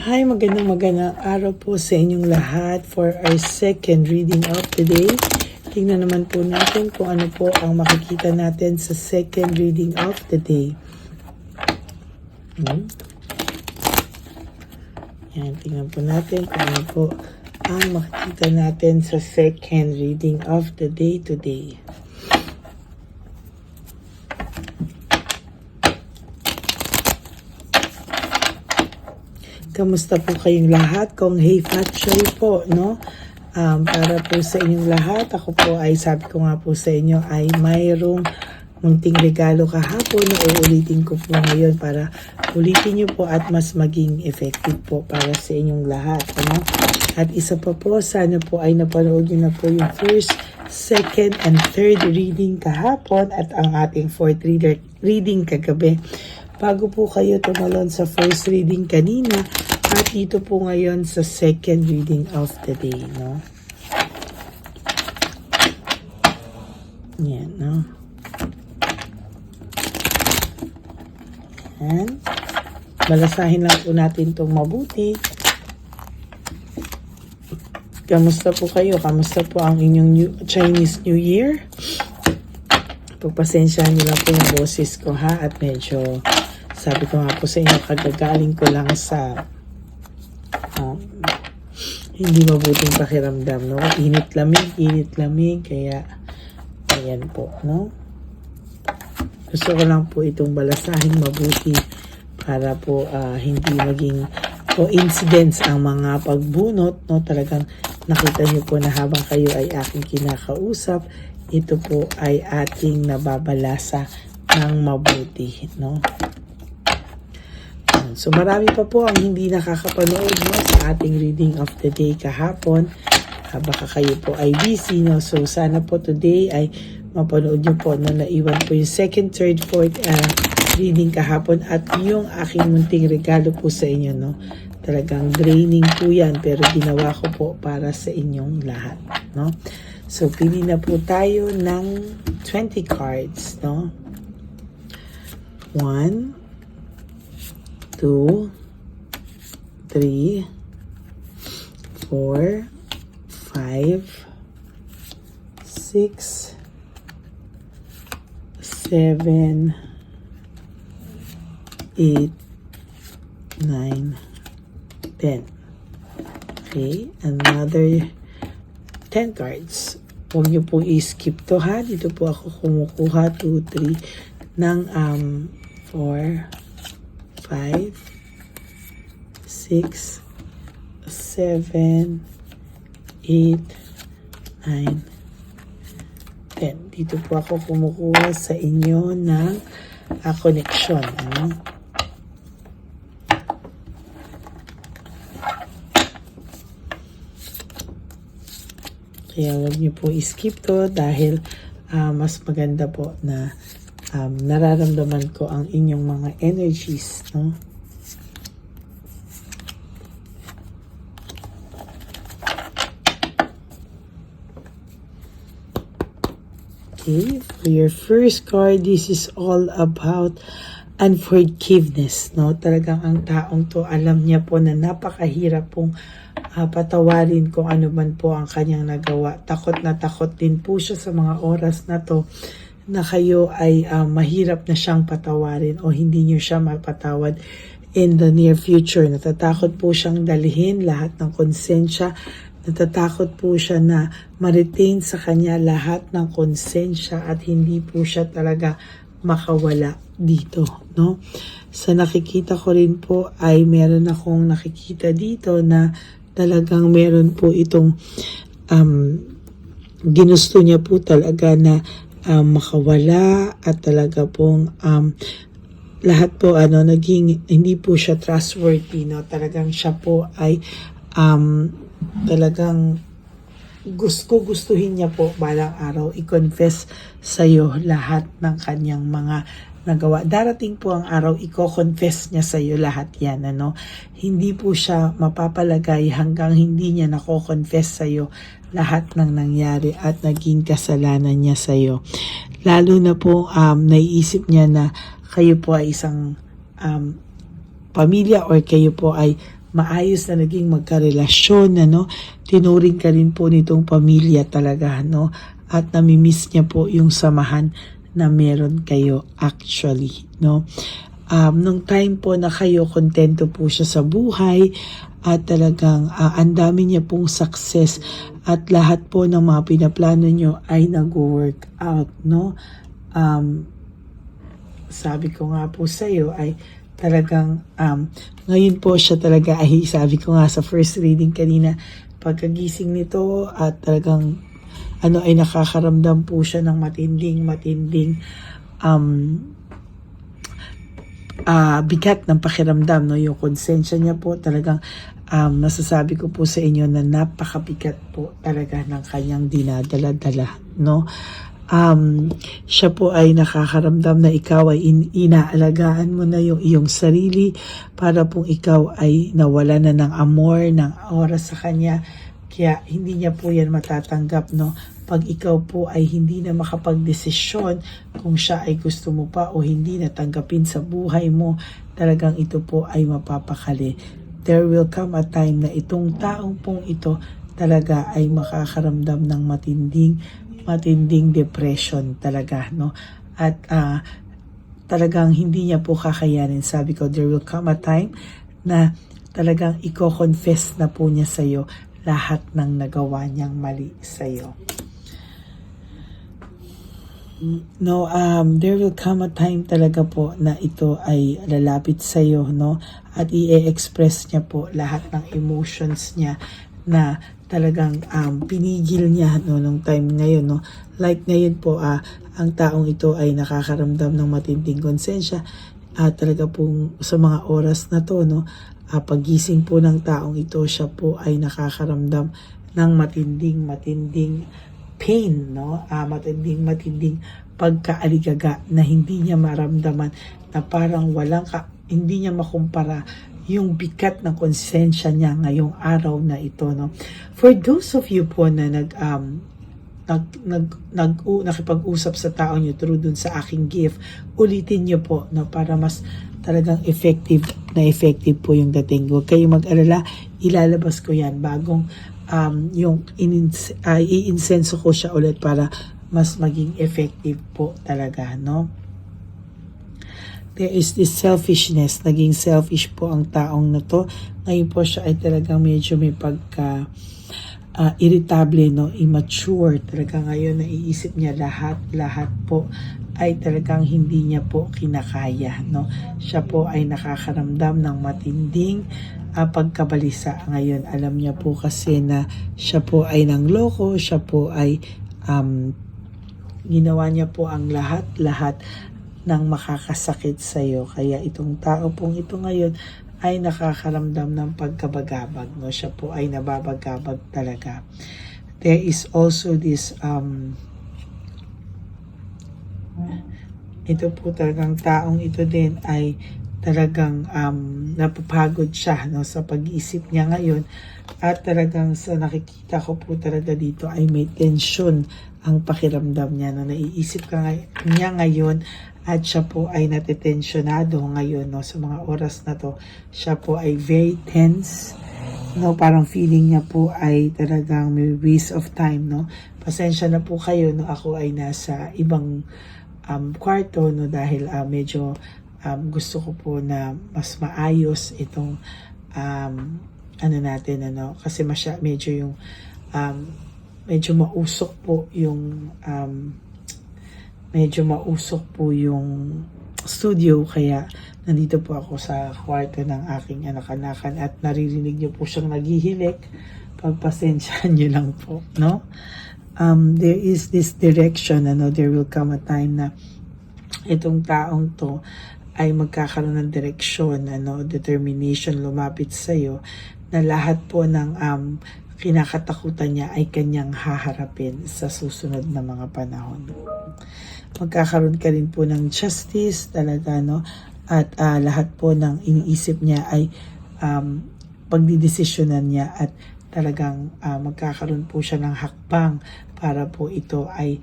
Hi, magandang araw po sa inyong lahat for our second reading of today. Tingnan naman po natin kung ano po ang makikita natin sa second reading of the day. Yan, tingnan po natin kung ano po ang makikita natin sa second reading of the day today. Kamusta po kayong lahat? Kung hey Fat Choy po, no? Para po sa inyong lahat, ako po ay sabi ko nga po sa inyo ay mayroong munting regalo kahapon na uulitin ko po ngayon para ulitin nyo po at mas maging effective po para sa inyong lahat, no? At isa pa po, sana po ay napanood nyo na po yung first, second, and third reading kahapon at ang ating fourth reading kagabi. Bago po kayo tumalon sa first reading kanina at dito po ngayon sa second reading of the day, no? Yan, no? Yan. Balasahin lang po natin itong mabuti. Kamusta po kayo? Kamusta po ang inyong Chinese New Year? Pagpasensyahan nyo lang po yung boses ko, ha? At medyo, sabi ko nga po sa inyo, kagagaling ko lang sa hindi mabuting pakiramdam, no? Init lamig, kaya ayan po, no? Gusto ko lang po itong balasahin mabuti para po hindi maging coincidence ang mga pagbunot, no? Talagang nakita nyo po na habang kayo ay aking kinakausap, ito po ay ating nababalasa ng mabuti, no? So marami pa po ang hindi nakakapanood, no, sa ating reading of the day kahapon. Baka kayo po ay busy, no? So sana po today ay mapanood nyo po, no? Naiwan po yung second, third, fourth reading kahapon at yung aking munting regalo po sa inyo, no? Talagang draining po yan pero ginawa ko po para sa inyong lahat, no? So pili na po tayo ng 20 cards, no? 1, 2, 3, 4, 5, 6, 7, 8, 9, 10. Okay, another 10 cards. Huwag nyo pong i-skip to, ha. Dito po ako kumukuha 2, 3 ng 4, 5, 6, 7, 8, 9, 10. Dito po ako kumukuha sa inyo ng connection. Ano? Kaya huwag niyo po i-skip to dahil mas maganda po na nararamdaman ko ang inyong mga energies, no? Okay, for your first card, this is all about unforgiveness, no? Talagang ang taong to, alam niya po na napakahirap pong patawarin kung ano man po ang kanyang nagawa. Takot na takot din po siya sa mga oras na to na kayo ay mahirap na siyang patawarin o hindi niyo siya mapatawad in the near future. Natatakot po siyang dalhin lahat ng konsensya. Natatakot po siya na ma-retain sa kanya lahat ng konsensya at hindi po siya talaga makawala dito, no? Sa nakikita ko rin po ay meron akong nakikita dito na talagang meron po itong ginusto niya po talaga na makawala at talaga pong lahat po naging hindi po siya trustworthy, no? Talagang siya po ay talagang gustuhin niya po balang araw i-confess sa iyo lahat ng kanyang mga nagawa. Darating po ang araw, i-confess niya sa iyo lahat yan, ano? Hindi po siya mapapalagay hanggang hindi niya nako-confess sa iyo lahat ng nangyari at naging kasalanan niya sa iyo. Lalo na po naiisip niya na kayo po ay isang pamilya or kayo po ay maayos na naging magkarelasyon, ano, tinuring ka rin po nitong pamilya talaga, no, at namimiss niya po yung samahan na meron kayo actually, no. Nung time po na kayo, kontento po siya sa buhay at talagang ang dami niya pong success at lahat po ng mga pinaplano niyo ay nag-work out, no. Sabi ko nga po sa iyo ay talagang ngayon po siya talaga ay sabi ko nga sa first reading kanina, pagkagising nito at talagang ay nakakaramdam po siya ng matinding bigat ng pakiramdam, no, yung konsensya niya po talagang masasabi ko po sa inyo na napakabigat po talaga ng kanyang dinadala-dala, no. Siya po ay nakakaramdam na ikaw ay inaalagaan mo na yung iyong sarili para pong ikaw ay nawala na ng amor, ng oras sa kanya. Kaya hindi niya po yan matatanggap, no? Pag ikaw po ay hindi na makapagdesisyon kung siya ay gusto mo pa o hindi natanggapin sa buhay mo, talagang ito po ay mapapakali. There will come a time na itong taong pong ito talaga ay makakaramdam ng matinding depression talaga, no? At talagang hindi niya po kakayanin. Sabi ko, there will come a time na talagang i-confess na po niya sa'yo lahat ng nagawa niyang mali sa'yo. No, there will come a time talaga po na ito ay lalapit sa'yo, no? At i-express niya po lahat ng emotions niya na talagang pinigil niya, no, nung time ngayon, no. Like ngayon po ang taong ito ay nakakaramdam ng matinding konsensya talaga pong sa mga oras na to, no. Pagising po ng taong ito, siya po ay nakakaramdam ng matinding pain, no. Matinding pagkaaligaga na hindi niya maramdaman, na parang hindi niya makumpara yung bigat ng konsensya niya ngayong araw na ito, no. For those of you po na nakipag-usap sa tao niyo through dun sa aking gift, ulitin niyo po, no, para mas talagang effective po yung dating. Huwag kayong mag-alala, ilalabas ko yan bagong yung i-insenso ko siya ulit para mas maging effective po talaga, no. There is this selfishness, naging selfish po ang taong na to. Ngayon po siya ay talagang medyo may pagka irritable, no, immature. Talaga ngayon naiisip niya lahat po ay talagang hindi niya po kinakaya, no. Siya po ay nakakaramdam ng matinding pagkabalisa ngayon. Alam niya po kasi na siya po ay nangloko, siya po ay ginawa niya po ang lahat ng makakasakit sa iyo. Kaya itong tao pong ito ngayon ay nakakaramdam ng pagkabagabag, no. Siya po ay nababagabag talaga. There is also this ito po talagang taong ito din ay talagang napapagod siya, no, sa pag-iisip niya ngayon, at talagang sa nakikita ko po talaga dito ay may tension ang pakiramdam niya, no. Naiisip niya ngayon at siya po ay natitensyonado ngayon, no, sa mga oras na to. Siya po ay very tense, no, parang feeling niya po ay talagang may waste of time, no. Pasensya na po kayo, no, ako ay nasa ibang kwarto, no, dahil medyo gusto ko po na mas maayos itong kasi medyo yung medyo mausok po yung studio, kaya nandito po ako sa kwarto ng aking anak-anakan at naririnig niyo po siyang naghihilik. Pagpasensyahan niyo lang po, no. There is this direction, there will come a time na itong taong to ay magkakaroon ng direksyon, determination, lumapit sa iyo na lahat po ng kinakatakutan niya ay kanyang haharapin sa susunod na mga panahon. Magkakaroon ka rin po ng justice talaga, no, at lahat po ng iniisip niya ay pagdidesisyonan niya, at talagang magkakaroon po siya ng hakbang para po ito ay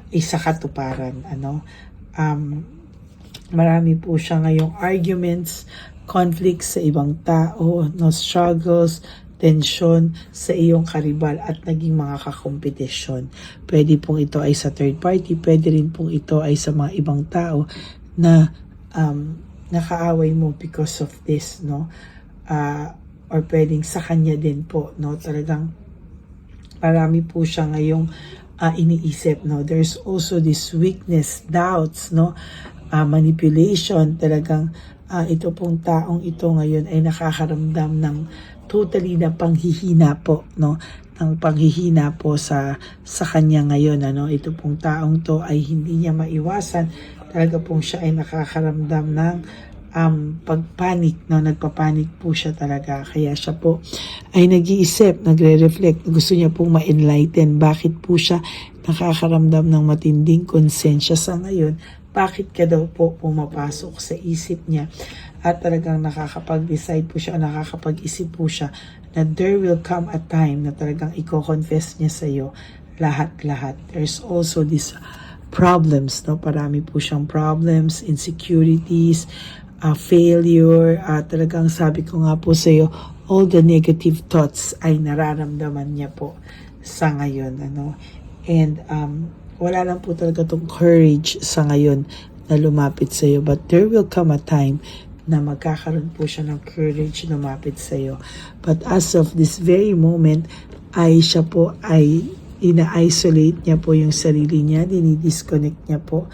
isa katuparan, Marami po siya ngayong arguments, conflicts sa ibang tao, no, struggles, tensyon sa iyong karibal at naging mga kakompetisyon. Pwede pong ito ay sa third party, pwede rin pong ito ay sa mga ibang tao na nakaaway mo because of this, no? Or pwedeng sa kanya din po, no? Talagang marami po siya ngayong iniisip, no? There's also this weakness, doubts, no? Manipulation. Talagang ito pong taong ito ngayon ay nakakaramdam ng totally na panghihina po, no? Ng panghihina po sa kanya ngayon, ano? Ito pong taong to ay hindi niya maiwasan. Talaga pong siya ay nakakaramdam ng pagpanik, no? Nagpapanik po siya talaga. Kaya siya po ay nag-iisip, nagre-reflect, gusto niya pong ma-enlighten. Bakit po siya nakakaramdam ng matinding konsensya sa ngayon? Bakit ka daw po pumapasok sa isip niya? At talagang nakakapag-decide po siya, nakakapag-isip po siya na there will come a time na talagang i-confess niya sa iyo lahat-lahat. There's also this problems, no? Parami po siyang problems, insecurities, failure, talagang sabi ko nga po sa iyo, all the negative thoughts ay nararamdaman niya po sa ngayon, ano? And wala lang po talaga tong courage sa ngayon na lumapit sa iyo, but there will come a time na magkakaroon po siya ng courage lumapit sa iyo. But as of this very moment, ay siya po ay ina-isolate niya po yung sarili niya, dinidisconnect niya po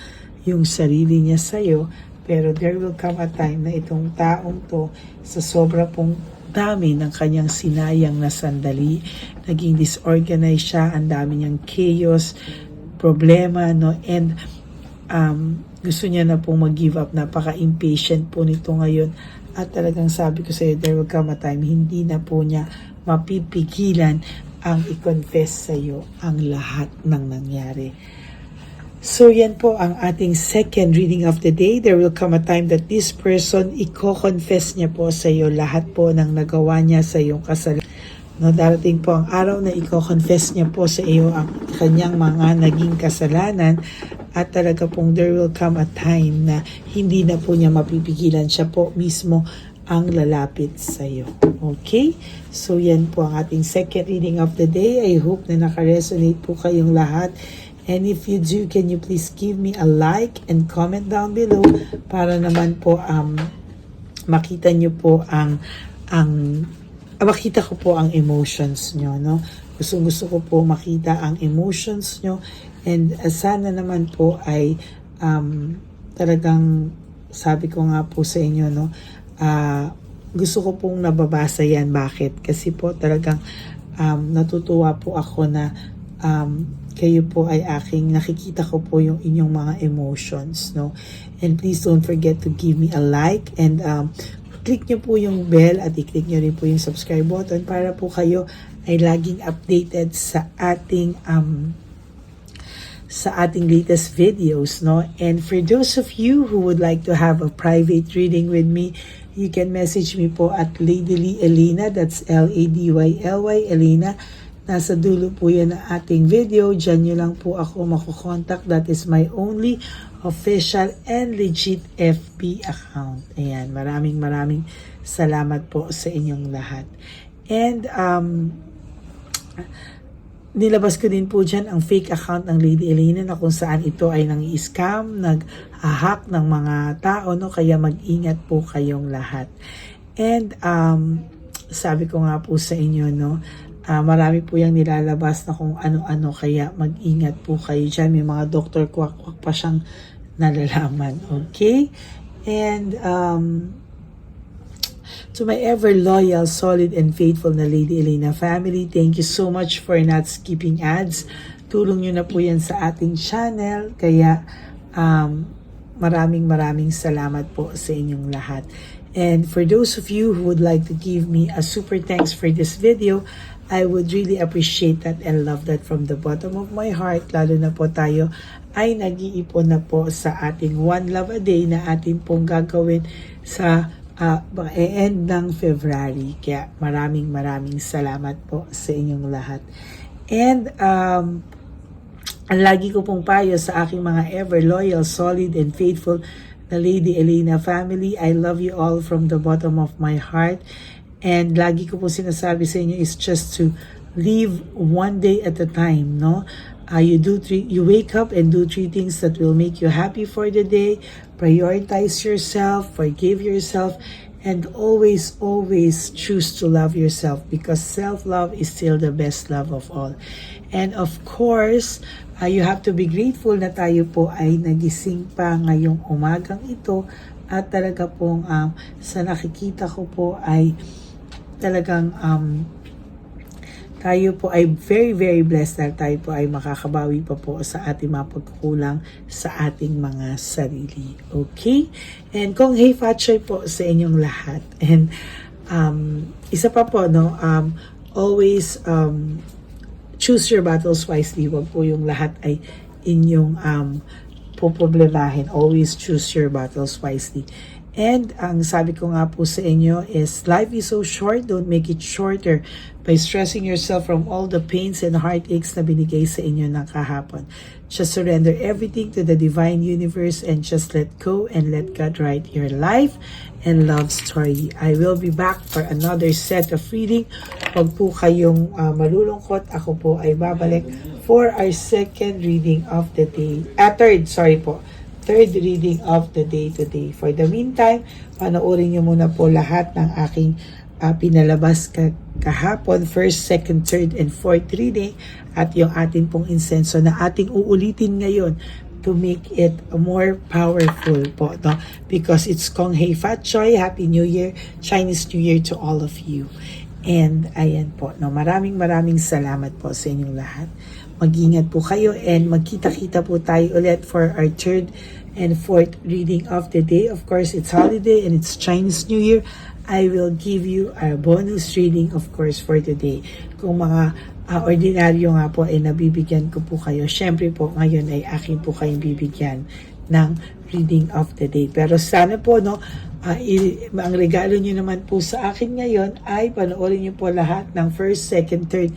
yung sarili niya sa iyo. Pero there will come a time na itong taong to, sa sobra pong dami ng kanyang sinayang na sandali, naging disorganized siya, ang dami niyang chaos, problema, no? And gusto niya na pong mag-give up, napaka-impatient po nito ngayon. At talagang sabi ko sa iyo, there will come a time, hindi na po niya mapipigilan ang i-confess sa iyo ang lahat ng nangyari. So yan po ang ating second reading of the day. There will come a time that this person, i-confess niya po sa iyo lahat po ng nagawa niya sa iyong kasalanan. No, darating po ang araw na i-confess niya po sa iyo ang kanyang mga naging kasalanan, at talaga pong there will come a time na hindi na po niya mapipigilan, siya po mismo ang lalapit sa iyo. Okay? So yan po ang ating second reading of the day. I hope na naka-resonate po kayong lahat. And if you do, can you please give me a like and comment down below para naman po makita nyo po makita ko po ang emotions nyo, no? Gusto ko po makita ang emotions nyo, and sana naman po ay talagang sabi ko nga po sa inyo, no? Gusto ko pong nababasa yan. Bakit? Kasi po talagang natutuwa po ako na kayo po ay nakikita ko po yung inyong mga emotions, no? And please don't forget to give me a like, and click nyo po yung bell at i-click nyo rin po yung subscribe button para po kayo ay laging updated sa ating latest videos, no? And for those of you who would like to have a private reading with me, you can message me po at Ladyly Elena, that's Ladyly Elena. Nasa dulo po yan ng ating video. Diyan nyo lang po ako makukontak. That is my only official and legit FB account. Ayan, maraming salamat po sa inyong lahat. And nilabas ko din po dyan ang fake account ng Lady Elena na kung saan ito ay nang-i-scam, nag-hack ng mga tao, no? Kaya mag-ingat po kayong lahat. And sabi ko nga po sa inyo, no? Marami po yung nilalabas na kung ano-ano, kaya mag-ingat po kayo dyan. May mga doktor kwak-kwak pa siyang nalalaman. Okay? And to my ever loyal, solid, and faithful na Lady Elena family, thank you so much for not skipping ads. Tulong nyo na po yan sa ating channel. Kaya maraming salamat po sa inyong lahat. And for those of you who would like to give me a super thanks for this video, I would really appreciate that and love that from the bottom of my heart. Lalo na po tayo ay nag-iipon na po sa ating One Love a Day na ating pong gagawin sa end ng February. Kaya maraming salamat po sa inyong lahat. And ang lagi ko pong payo sa aking mga ever loyal, solid, and faithful the Lady Elena family. I love you all from the bottom of my heart. And lagi ko po sinasabi sa inyo is just to live one day at a time, no? You wake up and do 3 things that will make you happy for the day. Prioritize yourself, forgive yourself, and always choose to love yourself, because self-love is still the best love of all. And of course, you have to be grateful na tayo po ay nagising pa ngayong umagang ito, at talaga pong sa nakikita ko po ay talagang tayo po ay very blessed dahil tayo po ay makakabawi pa po sa ating mga pagkukulang sa ating mga sarili. Okay? And kung hey Fatchoy po sa inyong lahat. And isa pa po, no, always choose your battles wisely. Wag po yung lahat ay inyong poproblemahin. Always choose your battles wisely. And ang sabi ko nga po sa inyo is, life is so short, don't make it shorter by stressing yourself from all the pains and heartaches na binigay sa inyo ng kahapon. Just surrender everything to the divine universe and just let go and let God write your life and love story. I will be back for another set of reading. Huwag po kayong malulungkot. Ako po ay babalik for our second reading of the day. Third reading of the day today. For the meantime, panoorin nyo muna po lahat ng aking pinalabas kahapon, first, second, third, and fourth reading, at yung ating pong insenso na ating uulitin ngayon to make it more powerful po, no? Because it's Kong Hei Fat Choi. Happy New Year, Chinese New Year to all of you. And ayan po, no, maraming salamat po sa inyong lahat. Mag-ingat po kayo and magkita-kita po tayo ulit for our third and fourth reading of the day. Of course, it's holiday and it's Chinese New Year. I will give you a bonus reading, of course, for today. Kung mga ordinaryo nga po ay nabibigyan ko po kayo, syempre po ngayon ay akin po kayong bibigyan ng reading of the day. Pero sana po, no, ang regalo nyo naman po sa akin ngayon ay panoorin nyo po lahat ng first, second, third,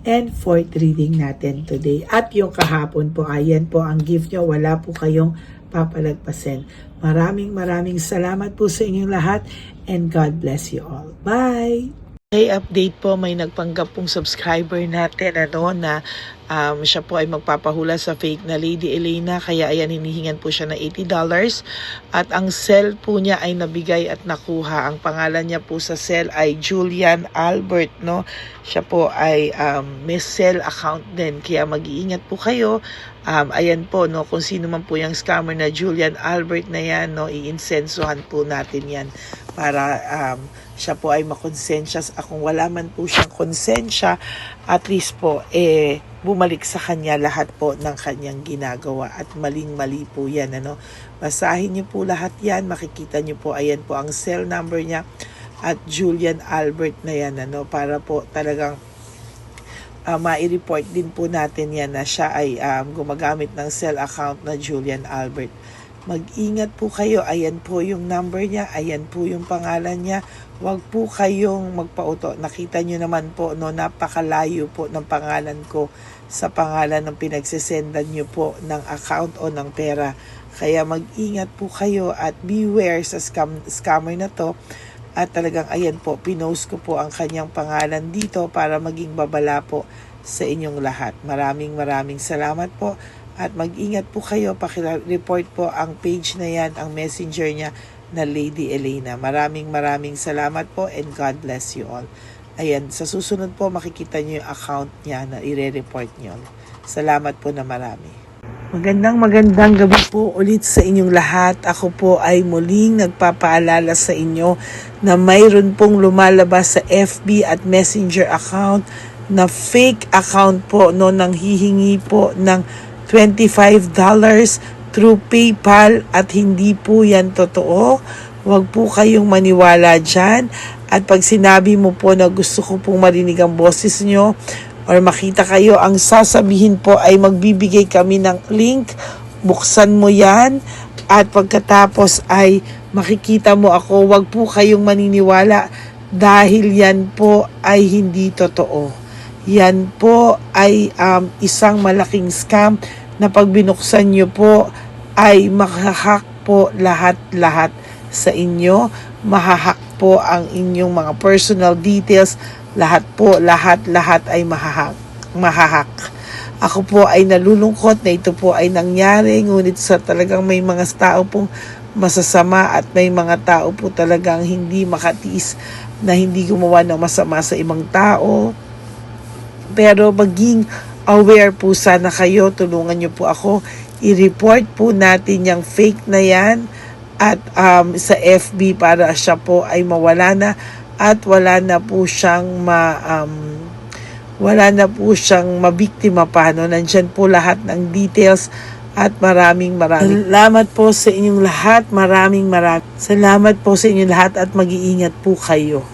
and fourth reading natin today. At yung kahapon po, ayan po ang gift nyo. Wala po kayong papalagpasin. Maraming salamat po sa inyong lahat and God bless you all. Bye! May update po, may nagpanggap pong subscriber natin na siya po ay magpapahula sa fake na Lady Elena, kaya ayan, hinihingan po siya na $80 at ang cell po niya ay nabigay at nakuha. Ang pangalan niya po sa cell ay Julian Albert, no? Siya po ay may cell account din, kaya mag-iingat po kayo. Ayan po, no, kung sino man po yung scammer na Julian Albert na yan, no, iinsensohan po natin yan para siya po ay makonsensya. Kung wala man po siyang konsensya, at least po bumalik sa kanya lahat po ng kanyang ginagawa, at maling-mali po yan, ano. Basahin niyo po lahat yan, makikita niyo po, ayan po ang cell number niya at Julian Albert na yan, ano, para po talagang ma-report din po natin yan na siya ay gumagamit ng cell account na Julian Albert. Mag-ingat po kayo. Ayan po yung number niya. Ayan po yung pangalan niya. Huwag po kayong magpauto. Nakita nyo naman po, no, napakalayo po ng pangalan ko sa pangalan ng pinagsisendan nyo po ng account o ng pera. Kaya mag-ingat po kayo at beware sa scammer na to. At talagang ayan po, pinost ko po ang kanyang pangalan dito para maging babala po sa inyong lahat. Maraming salamat po. At mag-ingat po kayo, pakireport po ang page na yan, ang messenger niya na Lady Elena. Maraming salamat po and God bless you all. Ayan, sa susunod po makikita niyo yung account niya na ire-report niyo. Salamat po na marami. Magandang gabi po ulit sa inyong lahat. Ako po ay muling nagpapaalala sa inyo na mayroon pong lumalabas sa FB at Messenger account na fake account po, no, nang hihingi po ng $25 through PayPal at hindi po yan totoo. Huwag po kayong maniwala dyan. At pag sinabi mo po na gusto ko pong marinig ang boses nyo or makita kayo, ang sasabihin po ay magbibigay kami ng link. Buksan mo yan at pagkatapos ay makikita mo ako. Huwag po kayong maniniwala dahil yan po ay hindi totoo. Yan po ay isang malaking scam na pag binuksan nyo po ay makahack po lahat-lahat sa inyo. Mahahack po ang inyong mga personal details. Lahat po, lahat-lahat ay mahahack. Ako po ay nalulungkot na ito po ay nangyari, ngunit sa talagang may mga tao pong masasama at may mga tao po talagang hindi makatiis na hindi gumawa ng masama sa ibang tao. Pero maging aware po sana kayo, tulungan niyo po ako, i-report po natin yung fake na yan at sa FB para siya po ay mawala na at wala na po siyang mabiktima pa. No? Nandyan po lahat ng details at maraming salamat po sa inyong lahat. Maraming salamat po sa inyong lahat at mag-iingat po kayo.